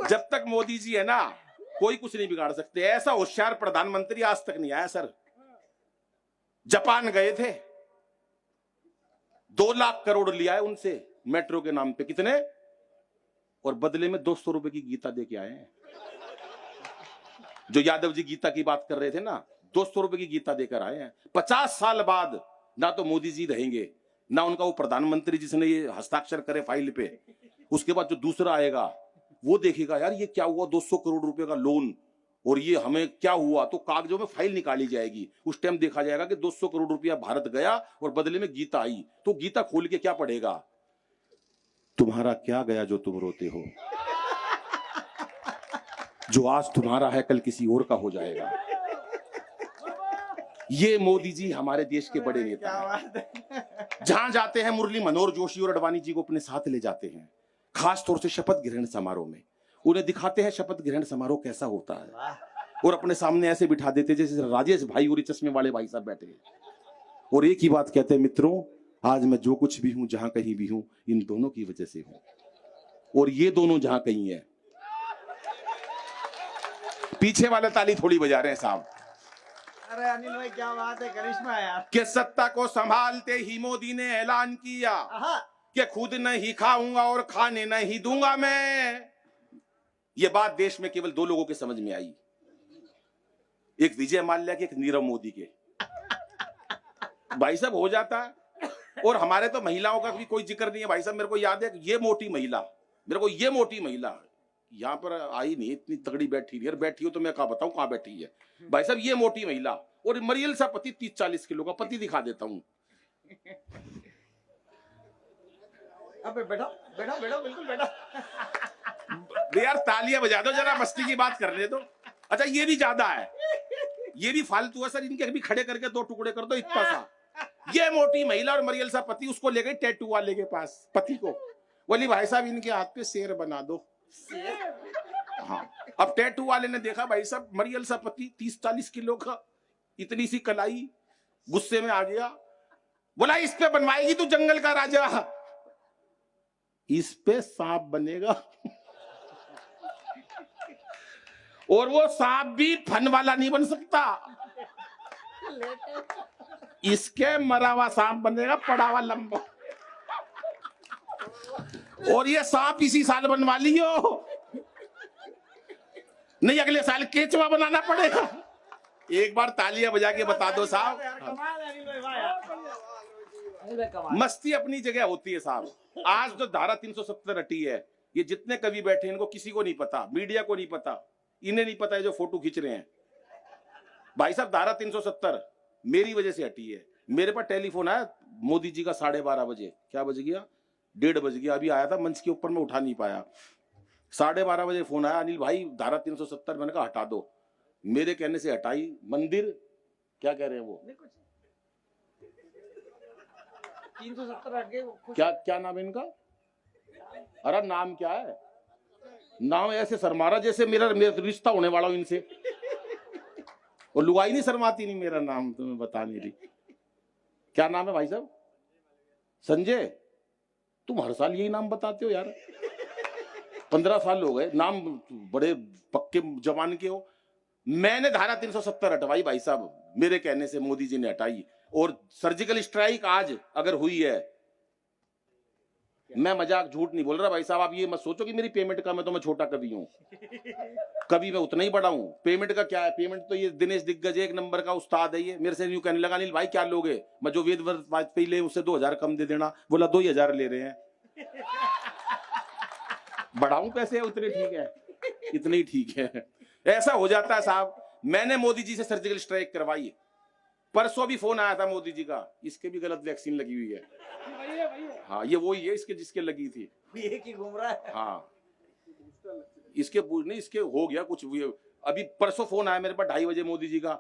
जब तक मोदी जी है ना कोई कुछ नहीं बिगाड़ सकते। ऐसा होशियार प्रधानमंत्री आज तक नहीं आया सर। जापान गए थे, 2 लाख करोड़ लिया है उनसे मेट्रो के नाम पे। कितने? और बदले में 200 रुपए की गीता दे के आए हैं। जो यादव जी गीता की बात कर रहे थे ना, 200 रुपए की गीता देकर आए हैं। 50 साल बाद ना तो मोदी जी रहेंगे, ना उनका वो प्रधानमंत्री जिसने ये हस्ताक्षर करे फाइल पे, उसके बाद जो दूसरा आएगा वो देखेगा यार ये क्या हुआ, 200 करोड़ रुपए का लोन और ये हमें क्या हुआ। तो कागजों में फाइल निकाली जाएगी, उस टाइम देखा जाएगा कि 200 करोड़ रुपया भारत गया और बदले में गीता आई। तो गीता खोल के क्या पढ़ेगा? तुम्हारा क्या गया जो तुम रोते हो, जो आज तुम्हारा है कल किसी और का हो जाएगा। ये मोदी जी हमारे देश के बड़े नेता हैं। जहां जाते हैं मुरली मनोहर जोशी और अडवाणी जी को अपने साथ ले जाते हैं, खास तौर से शपथ ग्रहण समारोह में। उन्हें दिखाते हैं शपथ ग्रहण समारोह कैसा होता है और अपने सामने ऐसे बिठा देते जैसे राजेश भाई और चश्मे वाले भाई साहब बैठे हैं और एक ही बात कहते हैं, मित्रों आज मैं जो कुछ भी हूं, जहां कहीं भी हूं, इन दोनों की वजह से हूं। और ये दोनों जहां कहीं है। पीछे वाले ताली थोड़ी बजा रहे हैं साहब। अरे अनिल भाई क्या बात है, करिश्मा यार। कि सत्ता को संभालते ही मोदी ने ऐलान किया कि खुद नहीं खाऊंगा और खाने नहीं दूंगा मैं। ये बात देश में केवल 2 लोगों के समझ में आई, एक विजय माल्या के, एक नीरव मोदी के। भाई साहब हो जाता है। और हमारे तो महिलाओं का भी कोई जिक्र नहीं है भाई साहब। मेरे को याद है ये मोटी महिला, मेरे को ये मोटी महिला यहाँ पर आई नहीं, इतनी तगड़ी बैठी नहीं। बैठी हो तो मैं कहा बताऊं कहां बैठी है भाई साहब। ये मोटी महिला और मरियल सा पति, 30-40 किलो का पति दिखा देता हूं। अबे बैठो बैठो बैठो, बिल्कुल बैठो। यार तालियां बजा दो जरा, मस्ती की बात करने दो। अच्छा ये भी ज्यादा है, ये भी फालतू है सर। इनके भी खड़े करके 2 टुकड़े कर दो, इतना सा। ये मोटी महिला और मरियल सा पति उसको ले गई टैटू वाले के पास, पति को। बोली भाई साहब इनके हाथ पे शेर बना दो। हाँ, अब टैटू वाले ने देखा भाई साहब मरियल सा पति 30-40 किलो का, इतनी सी कलाई, गुस्से में आ गया। बोला इस पे बनवाएगी तू जंगल का राजा, इस पे सांप बनेगा। और वो सांप भी फन वाला नहीं बन सकता, इसके मरा हुआ सांप बनेगा, पड़ा हुआ लंबा। और ये सांप इसी साल बनवा लियो, नहीं अगले साल केचवा बनाना पड़ेगा। एक बार तालियां बजा के बता दो साहब। मस्ती अपनी जगह होती है साहब। आज जो धारा 370 हटी है, ये जितने कवि बैठे इनको किसी को नहीं पता, मीडिया को नहीं पता, इन्हें नहीं पता है जो फोटो खींच रहे हैं। भाई साहब धारा 370 मेरी वजह से हटी है। मेरे पास टेलीफोन आया मोदी जी का 12:30 बजे, क्या बज गया, 1:30 बज गया। अभी आया था मंच के ऊपर, मैं उठा नहीं पाया। 12:30 बजे फोन आया, अनिल भाई धारा 370। मैंने कहा हटा दो। मेरे कहने से हटाई। मंदिर क्या कह रहे हैं वो, 370 हट गए। क्या क्या नाम है इनका? अरे नाम क्या है? नाम ऐसे शर्मारा जैसे मेरा रिश्ता होने वाला हूं इनसे। और लुगाई नहीं शर्माती नहीं, मेरा नाम तुम्हें बता नहीं रही। क्या नाम है भाई साहब? संजय। तुम हर साल यही नाम बताते हो यार। 15 साल हो गए, नाम बड़े पक्के जवान के हो। मैंने धारा 370 हटवाई भाई साहब, मेरे कहने से मोदी जी ने हटाई। और सर्जिकल स्ट्राइक आज अगर हुई है, मैं मजाक झूठ नहीं बोल रहा भाई साहब। आप ये मत सोचो कि मेरी पेमेंट का मैं छोटा कवि हूं। कभी मैं उतना ही बड़ा हूं। पेमेंट का क्या है, पेमेंट तो ये दिनेश दिग्गज 1 नंबर का उस्ताद है। ये मेरे से यूं कहने लगा, अनिल भाई क्या लोगे? मैं जो वेद वाजपेयी ले उससे 2000 कम दे देना। बोला 2000 ले रहे हैं। बढ़ाऊं पैसे उतने ठीक है, इतने ही ठीक है। ऐसा हो जाता है साहब। मैंने मोदी जी से सर्जिकल स्ट्राइक करवाई। परसों भी फोन आया था मोदी जी का, इसके भी गलत वैक्सीन लगी हुई है। हाँ ये वही है इसके जिसके लगी थी, ये की घूम रहा है। हाँ इसके नहीं, इसके हो गया कुछ। अभी परसों फोन आया मेरे पास 2:30 बजे मोदी जी का।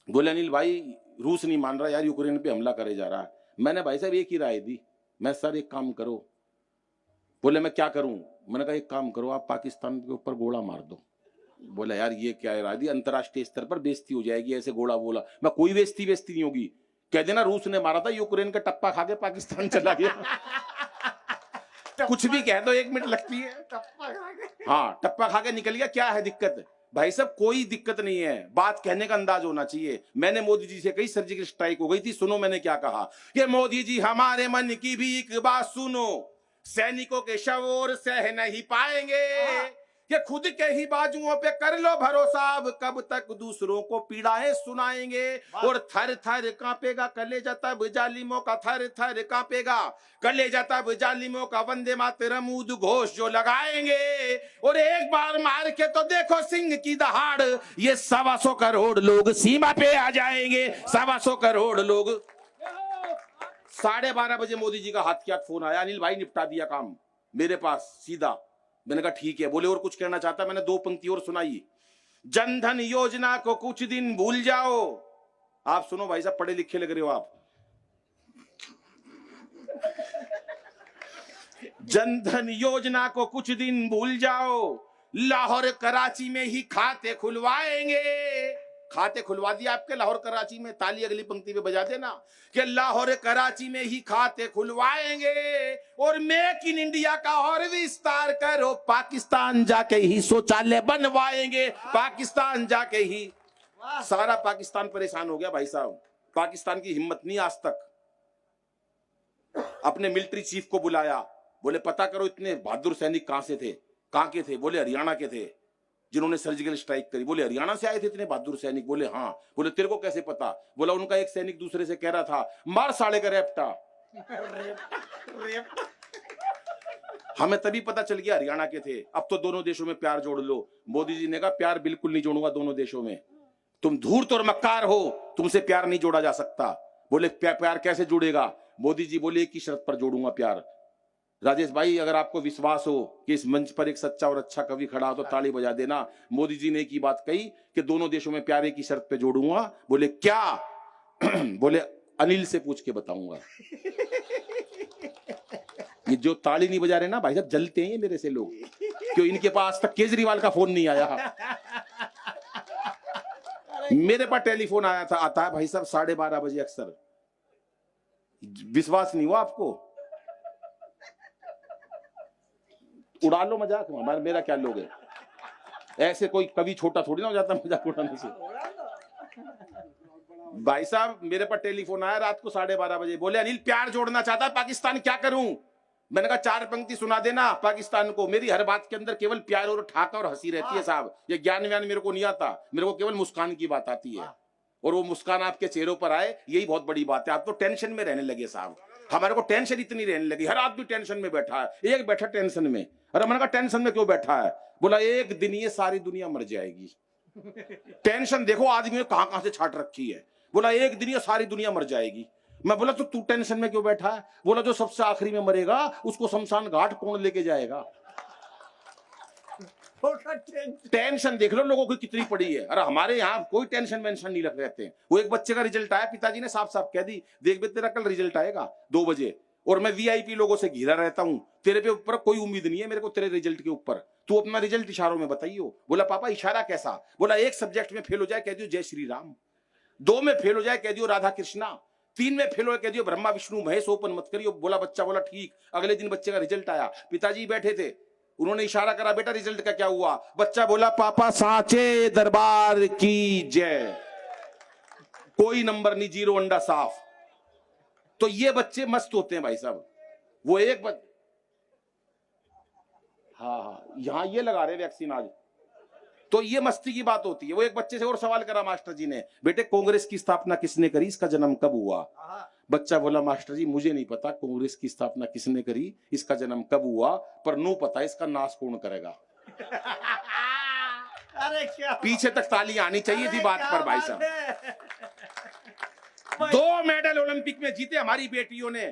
बोले अनिल भाई रूस नहीं मान रहा यार, यूक्रेन पे हमला करे जा रहा है। मैंने भाई साहब एक ही राय दी, मैं सर एक काम करो। बोले मैं क्या करूं? मैंने कहा एक काम करो, आप पाकिस्तान के ऊपर गोला मार दो। बोला यार ये क्या है राय दी, अंतरराष्ट्रीय स्तर पर बेइज्जती हो जाएगी ऐसे गोला बोला। मैं कोई बेइज्जती नहीं होगी, कह देना रूस ने मारा था, यूक्रेन का टप्पा खा के पाकिस्तान चला गया। कुछ भी कह दो 1 मिनट लगती है। हाँ, टप्पा खा के निकल गया, क्या है दिक्कत? भाई साहब कोई दिक्कत नहीं है, बात कहने का अंदाज होना चाहिए। मैंने मोदी जी से कही सर्जिकल स्ट्राइक हो गई थी, सुनो मैंने क्या कहा कि मोदी जी हमारे मन की भी एक बात सुनो, सैनिकों के शव और सह नहीं पाएंगे, कि खुद के ही बाजुओं पे कर लो भरोसा, अब कब तक दूसरों को पीड़ाएं सुनाएंगे। और थर थर कांपेगा कलेजा तब जालिमों का, थर थर कांपेगा कलेजा तब जालिमों का, वंदे मातरम उद्घोष जो लगाएंगे। और एक बार मार के तो देखो सिंह की दहाड़, ये 125 करोड़ लोग सीमा पे आ जाएंगे, 125 करोड़ लोग। 12:30 बजे मोदी जी का हाथ के हाथ फोन आया, अनिल भाई निपटा दिया काम मेरे पास सीधा। मैंने कहा ठीक है। बोले और कुछ कहना चाहता? मैंने 2 पंक्ति और सुनाई। जनधन योजना को कुछ दिन भूल जाओ। आप सुनो भाई साहब, पढ़े लिखे लग रहे हो आप। जनधन योजना को कुछ दिन भूल जाओ, लाहौर कराची में ही खाते खुलवाएंगे। खाते खुलवा दिया आपके लाहौर कराची में, ताली अगली पंक्ति पे बजा देना कि लाहौर कराची में ही खाते खुलवाएंगे। और मेक इन इंडिया का और विस्तार करो, पाकिस्तान जाके ही शौचालय बनवाएंगे, पाकिस्तान जाके ही। सारा पाकिस्तान परेशान हो गया भाई साहब। पाकिस्तान की हिम्मत नहीं आज तक। अपने मिलिट्री चीफ को बुलाया, बोले पता करो इतने बहादुर सैनिक कहां से थे। कहां के थे? बोले हरियाणा के थे, जिन्होंने सर्जिकल स्ट्राइक करी। बोले हरियाणा से आए थे इतने बहादुर सैनिक? बोले हाँ। बोले तेरे को कैसे पता? बोला उनका एक सैनिक दूसरे से कह रहा था मार साले का रेपटा। हमें तभी पता चल गया हरियाणा के थे। अब तो दोनों देशों में प्यार जोड़ लो। मोदी जी ने कहा प्यार बिल्कुल नहीं जोड़ूंगा दोनों देशों में, तुम धूर्त और मक्कार हो, तुमसे प्यार नहीं जोड़ा जा सकता। बोले प्यार कैसे जुड़ेगा? मोदी जी बोले एक ही शर्त पर जोड़ूंगा प्यार। राजेश भाई अगर आपको विश्वास हो कि इस मंच पर एक सच्चा और अच्छा कवि खड़ा हो तो ताली बजा देना। मोदी जी ने एक ही बात कही कि दोनों देशों में प्यार एक ही शर्त पे जोड़ूंगा। बोले क्या? बोले अनिल से पूछ के बताऊंगा। ये जो ताली नहीं बजा रहे ना भाई साहब, जलते हैं मेरे से लोग, क्यों इनके पास तक केजरीवाल का फोन नहीं आया। मेरे पास टेलीफोन आया था, आता है भाई साहब 12:30 बजे अक्सर। विश्वास नहीं हुआ आपको? उड़ा लो मजाक, मेरा क्या लोग है। ऐसे कोई कभी छोटा थोड़ी ना हो जाता मजाक उड़ाने से। भाई साहब मेरे पर टेलीफोन आया रात को 12:30 बजे, बोले अनिल प्यार जोड़ना चाहता है पाकिस्तान, क्या करूं? मैंने कहा 4 पंक्ति सुना देना पाकिस्तान को। मेरी हर बात के अंदर केवल प्यार और ठाका और हंसी रहती है साहब। ये ज्ञान व्यान मेरे को नहीं आता, मेरे को केवल मुस्कान की बात आती है। और वो मुस्कान आपके चेहरों पर आए, यही बहुत बड़ी बात है। आप तो टेंशन में रहने लगे साहब। हमारे को टेंशन इतनी रहने लगी, हर आदमी टेंशन में बैठा है। एक बैठा टेंशन में, अरे मैंने कहा टेंशन में क्यों बैठा है? बोला एक दिन ये सारी दुनिया मर जाएगी। टेंशन देखो आदमी ने कहां कहां से छाट रखी है। बोला एक दिन ये सारी दुनिया मर जाएगी। मैं बोला तो तू टेंशन में क्यों बैठा है? बोला जो सबसे आखिरी में मरेगा उसको शमशान घाट कौन लेके जाएगा? टेंशन देख लो लोगों की कितनी पड़ी है। अरे हमारे यहाँ कोई टेंशन वेंशन नहीं लग रहते हैं। वो एक बच्चे का रिजल्ट आया, पिताजी ने साफ साफ कह दी देख बे तेरा कल रिजल्ट आएगा 2 बजे, और मैं वीआईपी लोगों से घिरा रहता हूँ, तेरे पे ऊपर कोई उम्मीद नहीं है मेरे को तेरे रिजल्ट के ऊपर, तू अपना रिजल्ट इशारों में बताइयो। बोला पापा इशारा कैसा? बोला एक सब्जेक्ट में फेल हो जाए कह दियो जय श्री राम, 2 में फेल हो जाए कह दियो राधा कृष्णा, 3 में फेल हो कह दियो ब्रह्मा विष्णु महेश, ओपन मत करियो। बोला बच्चा बोला ठीक। अगले दिन बच्चे का रिजल्ट आया, पिताजी बैठे थे, उन्होंने इशारा करा बेटा रिजल्ट का क्या हुआ? बच्चा बोला पापा सांचे दरबार की जय, कोई नंबर नहीं, 0 अंडा साफ। तो ये बच्चे मस्त होते हैं भाई साहब। वो एक हाँ यहां ये लगा रहे वैक्सीन आज, तो ये मस्ती की बात होती है। वो एक बच्चे से और सवाल करा मास्टर जी ने, बेटे कांग्रेस की स्थापना किसने करी, इसका जन्म कब हुआ? बच्चा बोला मास्टर जी मुझे नहीं पता कांग्रेस की स्थापना किसने करी, इसका जन्म कब हुआ, पर नो पता इसका नाश कौन करेगा। अरे क्या पीछे तक तालियां आनी चाहिए थी बात पर भाई साहब। 2 मेडल ओलंपिक में जीते हमारी बेटियों ने,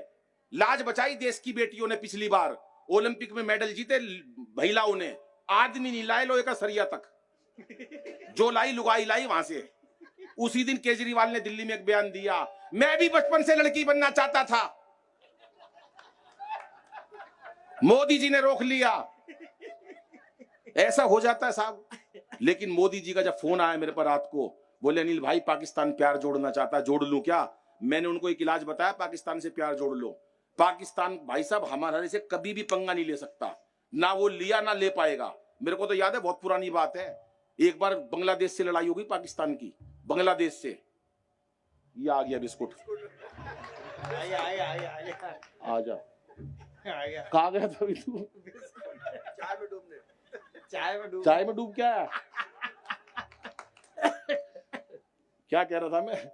लाज बचाई देश की बेटियों ने। पिछली बार ओलंपिक में मेडल जीते महिलाओं ने, आदमी नहीं लाए लोहे का सरिया तक, जो लाई लुगाई लाई वहां से। उसी दिन केजरीवाल ने दिल्ली में एक बयान दिया, मैं भी बचपन से लड़की बनना चाहता था, मोदी जी ने रोक लिया। ऐसा हो जाता है साहब। लेकिन मोदी जी का जब फोन आया मेरे पर रात को, बोले अनिल भाई पाकिस्तान प्यार जोड़ना चाहता है, जोड़ लूं क्या? मैंने उनको एक इलाज बताया, पाकिस्तान से प्यार जोड़ लो। पाकिस्तान भाई साहब हमारे से कभी भी पंगा नहीं ले सकता, ना वो लिया ना ले पाएगा। मेरे को तो याद है, बहुत पुरानी बात है, एक बार बांग्लादेश से लड़ाई हो गई, पाकिस्तान की, बांग्लादेश से। ये आ गया बिस्कुट, आइए आइए आइए आइए आ जा। आइए। कहा गया था अभी तू? चाय में डूबने, चाय में डूब, चाय में डूब क्या है? क्या कह रहा था मैं?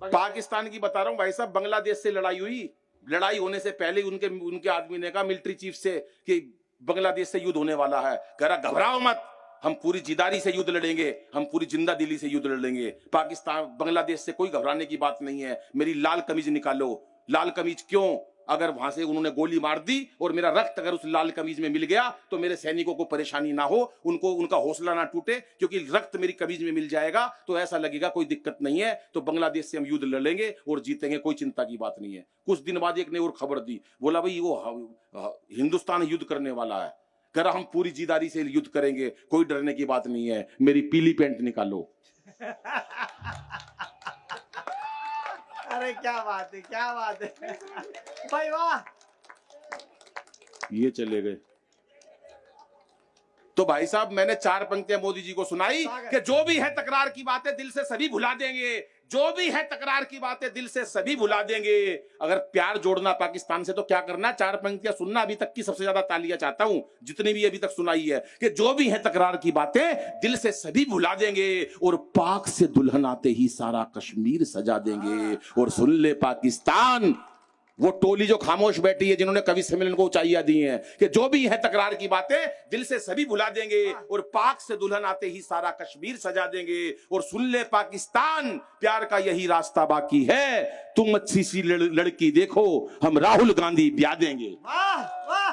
पाकिस्तान की बता रहा हूँ भाई साहब। बांग्लादेश से लड़ाई हुई, लड़ाई होने से पहले उनके आदमी ने कहा मिलिट्री चीफ से कि बांग्लादेश से युद्ध होने वाला है। कह रहा घबराओ मत, हम पूरी जिदारी से युद्ध लड़ेंगे, हम पूरी जिंदा दिली से युद्ध लड़ेंगे। पाकिस्तान बांग्लादेश से कोई घबराने की बात नहीं है। मेरी लाल कमीज निकालो। लाल कमीज क्यों? अगर वहां से उन्होंने गोली मार दी और मेरा रक्त अगर उस लाल कमीज में मिल गया तो मेरे सैनिकों को परेशानी ना हो, उनको उनका हौसला ना टूटे, क्योंकि रक्त मेरी कमीज में मिल जाएगा तो ऐसा लगेगा कोई दिक्कत नहीं है, तो बांग्लादेश से हम युद्ध लड़ेंगे और जीतेंगे, कोई चिंता की बात नहीं है। कुछ दिन बाद एक ने और खबर दी, बोला भाई वो हिंदुस्तान युद्ध करने वाला है। कह रहा हम पूरी जिदारी से युद्ध करेंगे, कोई डरने की बात नहीं है। मेरी पीली पैंट निकालो। अरे क्या बात है, क्या बात है भाई, वाह। ये चले गए। तो भाई साहब मैंने 4 पंक्तियां मोदी जी को सुनाई कि जो भी है तकरार की बातें दिल से सभी भुला देंगे, जो भी है तकरार की बातें दिल से सभी भुला देंगे। अगर प्यार जोड़ना पाकिस्तान से तो क्या करना? 4 पंक्तियां सुनना। अभी तक की सबसे ज्यादा तालियां चाहता हूं जितनी भी अभी तक सुनाई है, कि जो भी है तकरार की बातें दिल से सभी भुला देंगे और पाक से दुल्हन आते ही सारा कश्मीर सजा देंगे। और सुन ले पाकिस्तान, वो टोली जो खामोश बैठी है जिन्होंने कवि सम्मेलन को ऊंचाइयां दी हैं, कि जो भी है तकरार की बातें दिल से सभी भुला देंगे और पाक से दुल्हन आते ही सारा कश्मीर सजा देंगे। और सुन ले पाकिस्तान, प्यार का यही रास्ता बाकी है, तुम अच्छी सी लड़की देखो, हम राहुल गांधी ब्याह देंगे। वाह वाह।